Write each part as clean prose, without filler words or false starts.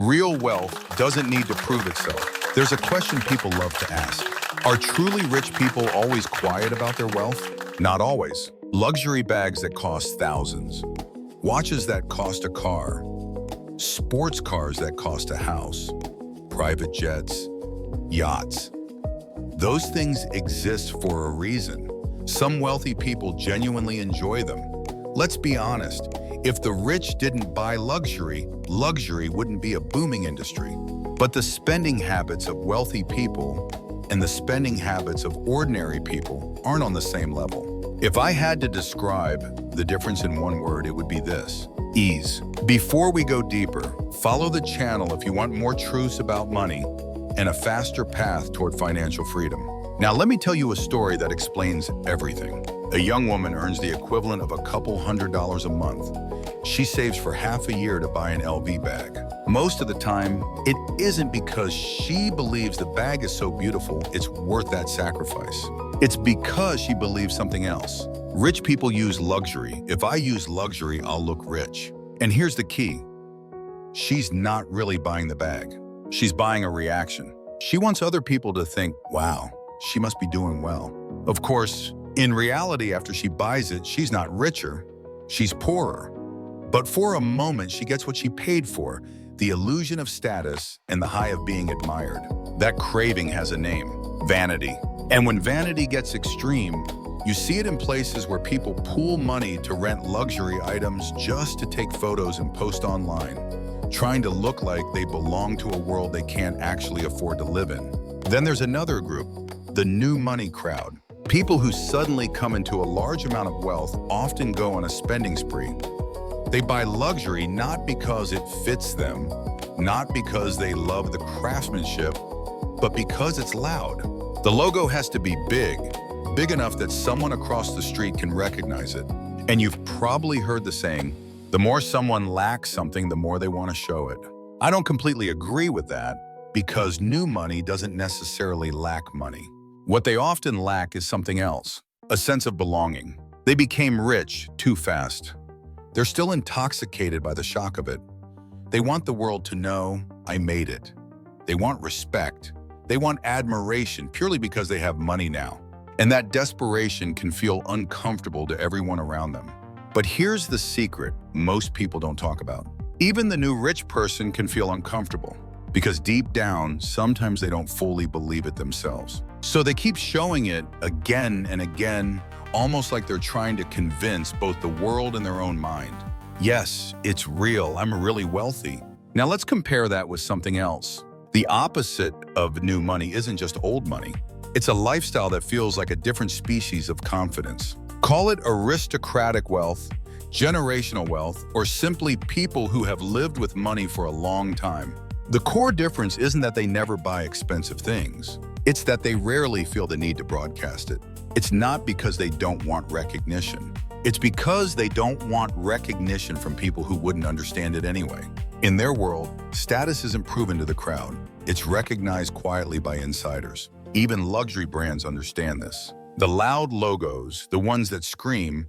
Real wealth doesn't need to prove itself. There's a question people love to ask. Are truly rich people always quiet about their wealth? Not always. Luxury bags that cost thousands. Watches that cost a car. Sports cars that cost a house. Private jets. Yachts. Those things exist for a reason. Some wealthy people genuinely enjoy them. Let's be honest, if the rich didn't buy luxury, luxury wouldn't be a booming industry. But the spending habits of wealthy people and the spending habits of ordinary people aren't on the same level. If I had to describe the difference in one word, it would be this: ease. Before we go deeper, follow the channel if you want more truths about money and a faster path toward financial freedom. Now, let me tell you a story that explains everything. A young woman earns the equivalent of a couple $100s a month. She saves for half a year to buy an LV bag. Most of the time, it isn't because she believes the bag is so beautiful it's worth that sacrifice. It's because she believes something else. Rich people use luxury. If I use luxury, I'll look rich. And here's the key. She's not really buying the bag. She's buying a reaction. She wants other people to think, wow, she must be doing well. Of course, in reality, after she buys it, she's not richer, she's poorer. But for a moment, she gets what she paid for, the illusion of status and the high of being admired. That craving has a name: vanity. And when vanity gets extreme, you see it in places where people pool money to rent luxury items just to take photos and post online, trying to look like they belong to a world they can't actually afford to live in. Then there's another group, the new money crowd. People who suddenly come into a large amount of wealth often go on a spending spree. They buy luxury not because it fits them, not because they love the craftsmanship, but because it's loud. The logo has to be big enough that someone across the street can recognize it. And you've probably heard the saying, the more someone lacks something, the more they want to show it. I don't completely agree with that, because new money doesn't necessarily lack money. What they often lack is something else, a sense of belonging. They became rich too fast. They're still intoxicated by the shock of it. They want the world to know, I made it. They want respect. They want admiration purely because they have money now. And that desperation can feel uncomfortable to everyone around them. But here's the secret most people don't talk about. Even the new rich person can feel uncomfortable, because deep down, sometimes they don't fully believe it themselves. So they keep showing it again and again, almost like they're trying to convince both the world and their own mind. Yes, it's real. I'm really wealthy. Now let's compare that with something else. The opposite of new money isn't just old money. It's a lifestyle that feels like a different species of confidence. Call it aristocratic wealth, generational wealth, or simply people who have lived with money for a long time. The core difference isn't that they never buy expensive things. It's that they rarely feel the need to broadcast it. It's not because they don't want recognition. It's because they don't want recognition from people who wouldn't understand it anyway. In their world, status isn't proven to the crowd. It's recognized quietly by insiders. Even luxury brands understand this. The loud logos, the ones that scream,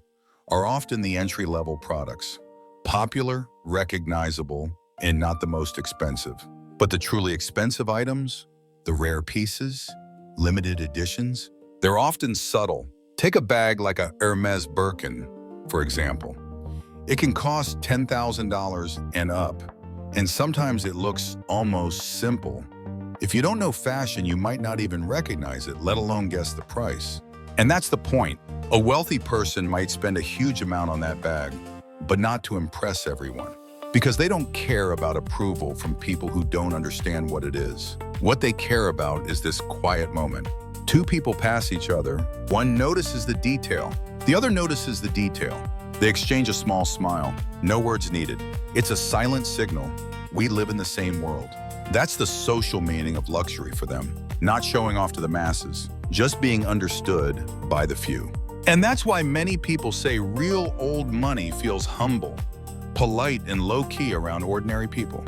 are often the entry-level products. Popular, recognizable, and not the most expensive. But the truly expensive items, the rare pieces, limited editions, they're often subtle. Take a bag like a Hermes Birkin, for example. It can cost $10,000 and up, and sometimes it looks almost simple. If you don't know fashion, you might not even recognize it, let alone guess the price. And that's the point. A wealthy person might spend a huge amount on that bag, but not to impress everyone, because they don't care about approval from people who don't understand what it is. What they care about is this quiet moment. Two people pass each other. One notices the detail. The other notices the detail. They exchange a small smile. No words needed. It's a silent signal. We live in the same world. That's the social meaning of luxury for them. Not showing off to the masses, just being understood by the few. And that's why many people say real old money feels humble, polite, and low-key around ordinary people.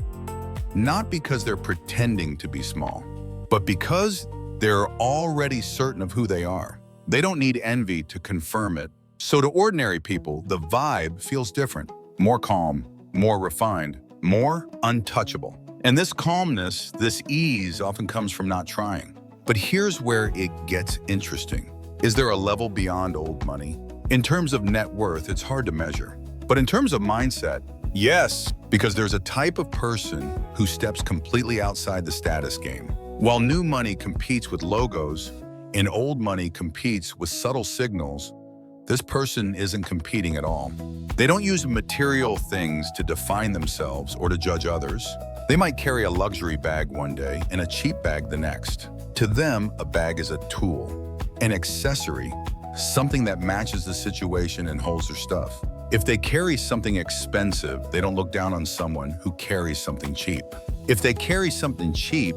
Not because they're pretending to be small, but because they're already certain of who they are. They don't need envy to confirm it. So to ordinary people, the vibe feels different. More calm, more refined, more untouchable. And this calmness, this ease often comes from not trying. But here's where it gets interesting. Is there a level beyond old money? In terms of net worth, it's hard to measure. But in terms of mindset, yes, because there's a type of person who steps completely outside the status game. While new money competes with logos and old money competes with subtle signals, this person isn't competing at all. They don't use material things to define themselves or to judge others. They might carry a luxury bag one day and a cheap bag the next. To them, a bag is a tool, an accessory, something that matches the situation and holds their stuff. If they carry something expensive, they don't look down on someone who carries something cheap. If they carry something cheap,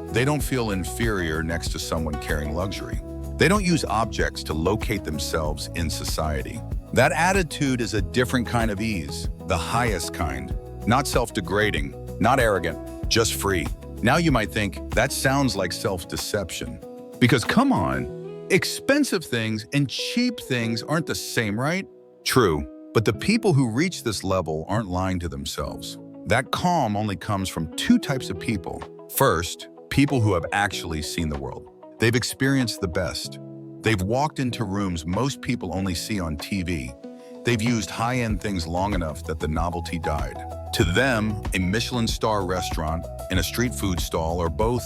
they don't feel inferior next to someone carrying luxury. They don't use objects to locate themselves in society. That attitude is a different kind of ease, the highest kind. Not self-degrading, not arrogant, just free. Now you might think, that sounds like self-deception. Because come on, expensive things and cheap things aren't the same, right? True, but the people who reach this level aren't lying to themselves. That calm only comes from two types of people. First, people who have actually seen the world. They've experienced the best. They've walked into rooms most people only see on TV. They've used high-end things long enough that the novelty died. To them, a Michelin star restaurant and a street food stall are both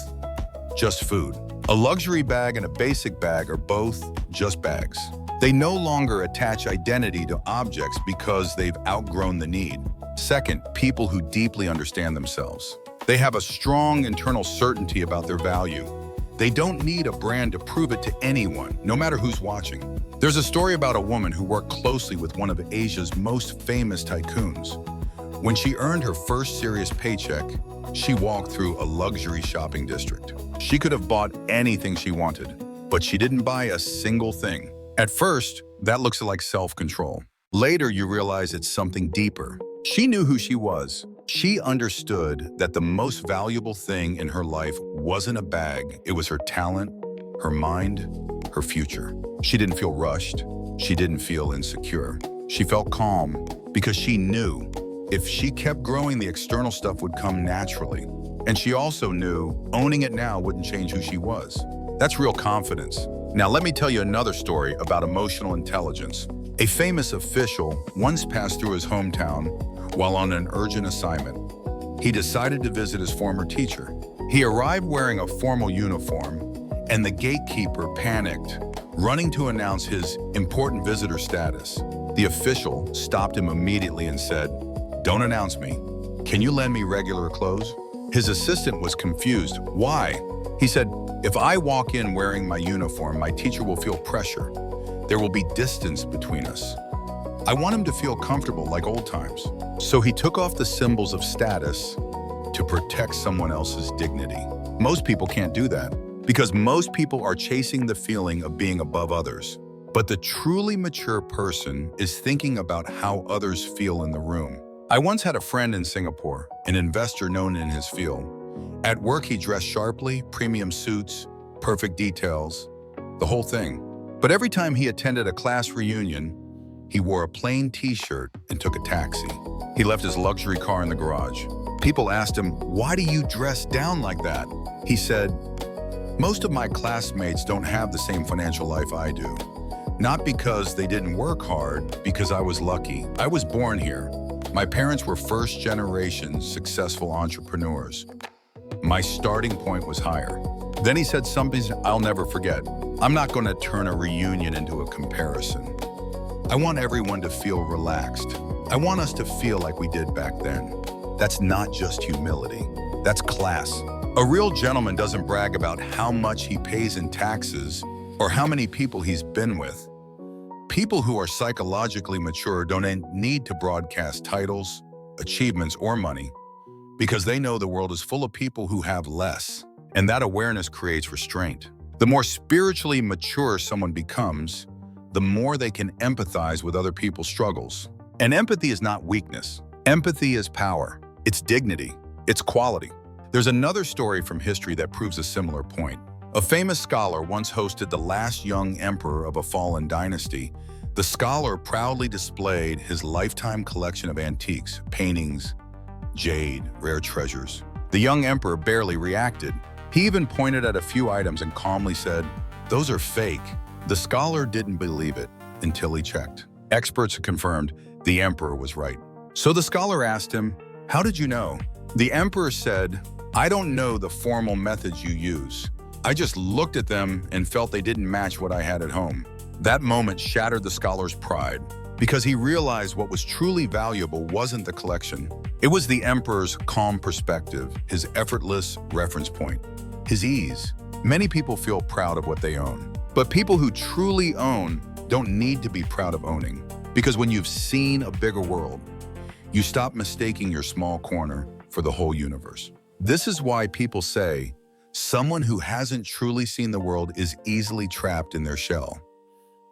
just food. A luxury bag and a basic bag are both just bags. They no longer attach identity to objects because they've outgrown the need. Second, people who deeply understand themselves. They have a strong internal certainty about their value. They don't need a brand to prove it to anyone, no matter who's watching. There's a story about a woman who worked closely with one of Asia's most famous tycoons. When she earned her first serious paycheck, she walked through a luxury shopping district. She could have bought anything she wanted, but she didn't buy a single thing. At first, that looks like self-control. Later, you realize it's something deeper. She knew who she was. She understood that the most valuable thing in her life wasn't a bag. It was her talent, her mind, her future. She didn't feel rushed. She didn't feel insecure. She felt calm because she knew if she kept growing, the external stuff would come naturally. And she also knew owning it now wouldn't change who she was. That's real confidence. Now let me tell you another story about emotional intelligence. A famous official once passed through his hometown while on an urgent assignment. He decided to visit his former teacher. He arrived wearing a formal uniform, and the gatekeeper panicked, running to announce his important visitor status. The official stopped him immediately and said, "Don't announce me. Can you lend me regular clothes?" His assistant was confused. Why? He said, "If I walk in wearing my uniform, my teacher will feel pressure. There will be distance between us. I want him to feel comfortable like old times." So he took off the symbols of status to protect someone else's dignity. Most people can't do that because most people are chasing the feeling of being above others. But the truly mature person is thinking about how others feel in the room. I once had a friend in Singapore, an investor known in his field. At work, he dressed sharply, premium suits, perfect details, the whole thing. But every time he attended a class reunion, he wore a plain t-shirt and took a taxi. He left his luxury car in the garage. People asked him, "Why do you dress down like that?" He said, "Most of my classmates don't have the same financial life I do. Not because they didn't work hard, because I was lucky. I was born here. My parents were first-generation successful entrepreneurs. My starting point was higher." Then he said something I'll never forget. "I'm not going to turn a reunion into a comparison. I want everyone to feel relaxed. I want us to feel like we did back then." That's not just humility. That's class. A real gentleman doesn't brag about how much he pays in taxes or how many people he's been with. People who are psychologically mature don't need to broadcast titles, achievements, or money because they know the world is full of people who have less, and that awareness creates restraint. The more spiritually mature someone becomes, the more they can empathize with other people's struggles. And empathy is not weakness. Empathy is power. It's dignity. It's quality. There's another story from history that proves a similar point. A famous scholar once hosted the last young emperor of a fallen dynasty. The scholar proudly displayed his lifetime collection of antiques, paintings, jade, rare treasures. The young emperor barely reacted. He even pointed at a few items and calmly said, "Those are fake." The scholar didn't believe it until he checked. Experts confirmed the emperor was right. So the scholar asked him, "How did you know?" The emperor said, "I don't know the formal methods you use. I just looked at them and felt they didn't match what I had at home." That moment shattered the scholar's pride because he realized what was truly valuable wasn't the collection. It was the emperor's calm perspective, his effortless reference point, his ease. Many people feel proud of what they own, but people who truly own don't need to be proud of owning, because when you've seen a bigger world, you stop mistaking your small corner for the whole universe. This is why people say someone who hasn't truly seen the world is easily trapped in their shell.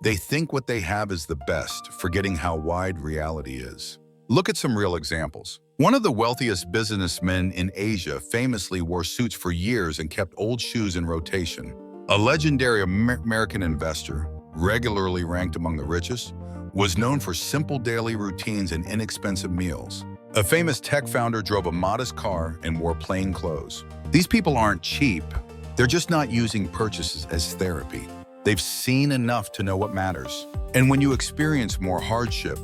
They think what they have is the best, forgetting how wide reality is. Look at some real examples. One of the wealthiest businessmen in Asia famously wore suits for years and kept old shoes in rotation. A legendary American investor, regularly ranked among the richest, was known for simple daily routines and inexpensive meals. A famous tech founder drove a modest car and wore plain clothes. These people aren't cheap. They're just not using purchases as therapy. They've seen enough to know what matters. And when you experience more hardship,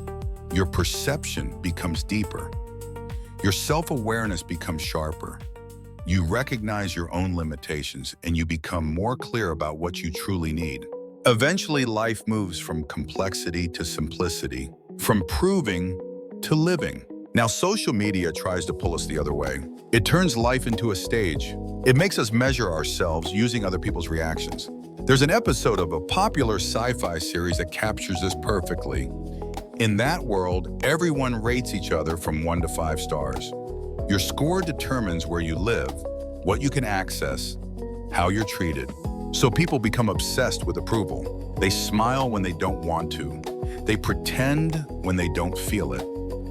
your perception becomes deeper. Your self-awareness becomes sharper. You recognize your own limitations and you become more clear about what you truly need. Eventually, life moves from complexity to simplicity, from proving to living. Now, social media tries to pull us the other way. It turns life into a stage. It makes us measure ourselves using other people's reactions. There's an episode of a popular sci-fi series that captures this perfectly. In that world, everyone rates each other from 1 to 5 stars. Your score determines where you live, what you can access, how you're treated. So people become obsessed with approval. They smile when they don't want to. They pretend when they don't feel it.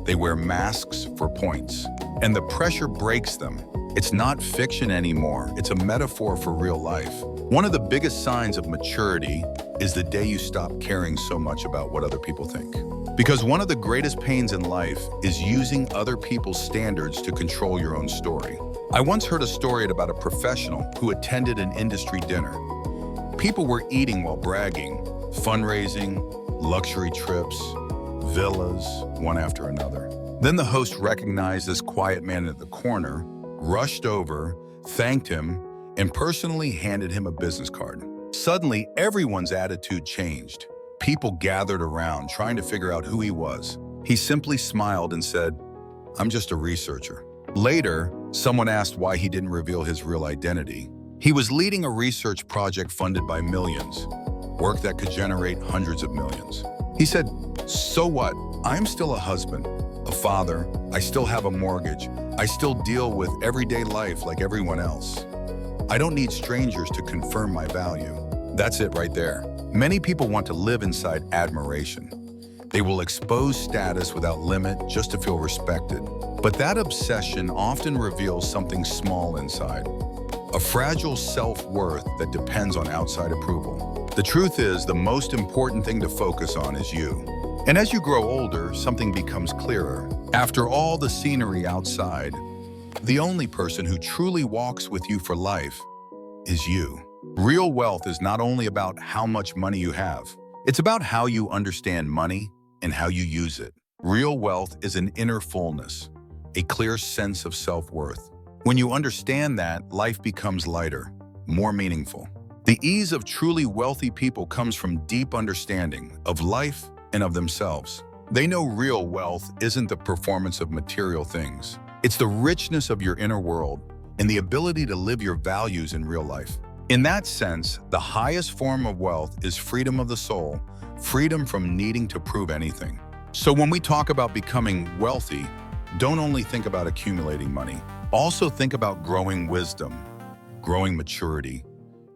They wear masks for points. And the pressure breaks them. It's not fiction anymore. It's a metaphor for real life. One of the biggest signs of maturity is the day you stop caring so much about what other people think. Because one of the greatest pains in life is using other people's standards to control your own story. I once heard a story about a professional who attended an industry dinner. People were eating while bragging, fundraising, luxury trips, villas, one after another. Then the host recognized this quiet man at the corner, rushed over, thanked him, and personally handed him a business card. Suddenly, everyone's attitude changed. People gathered around, trying to figure out who he was. He simply smiled and said, "I'm just a researcher." Later, someone asked why he didn't reveal his real identity. He was leading a research project funded by millions, work that could generate hundreds of millions. He said, "So what? I'm still a husband, a father. I still have a mortgage. I still deal with everyday life like everyone else. I don't need strangers to confirm my value." That's it right there. Many people want to live inside admiration. They will expose status without limit just to feel respected. But that obsession often reveals something small inside, a fragile self-worth that depends on outside approval. The truth is, the most important thing to focus on is you. And as you grow older, something becomes clearer. After all the scenery outside, the only person who truly walks with you for life is you. Real wealth is not only about how much money you have. It's about how you understand money and how you use it. Real wealth is an inner fullness, a clear sense of self-worth. When you understand that, life becomes lighter, more meaningful. The ease of truly wealthy people comes from deep understanding of life and of themselves. They know real wealth isn't the performance of material things. It's the richness of your inner world and the ability to live your values in real life. In that sense, the highest form of wealth is freedom of the soul, freedom from needing to prove anything. So when we talk about becoming wealthy, don't only think about accumulating money. Also think about growing wisdom, growing maturity,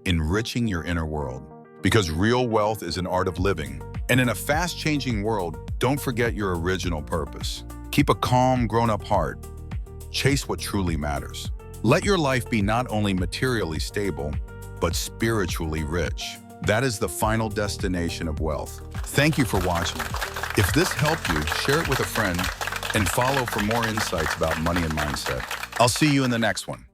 enriching your inner world. Because real wealth is an art of living. And in a fast-changing world, don't forget your original purpose. Keep a calm, grown-up heart. Chase what truly matters. Let your life be not only materially stable, but spiritually rich. That is the final destination of wealth. Thank you for watching. If this helped you, share it with a friend and follow for more insights about money and mindset. I'll see you in the next one.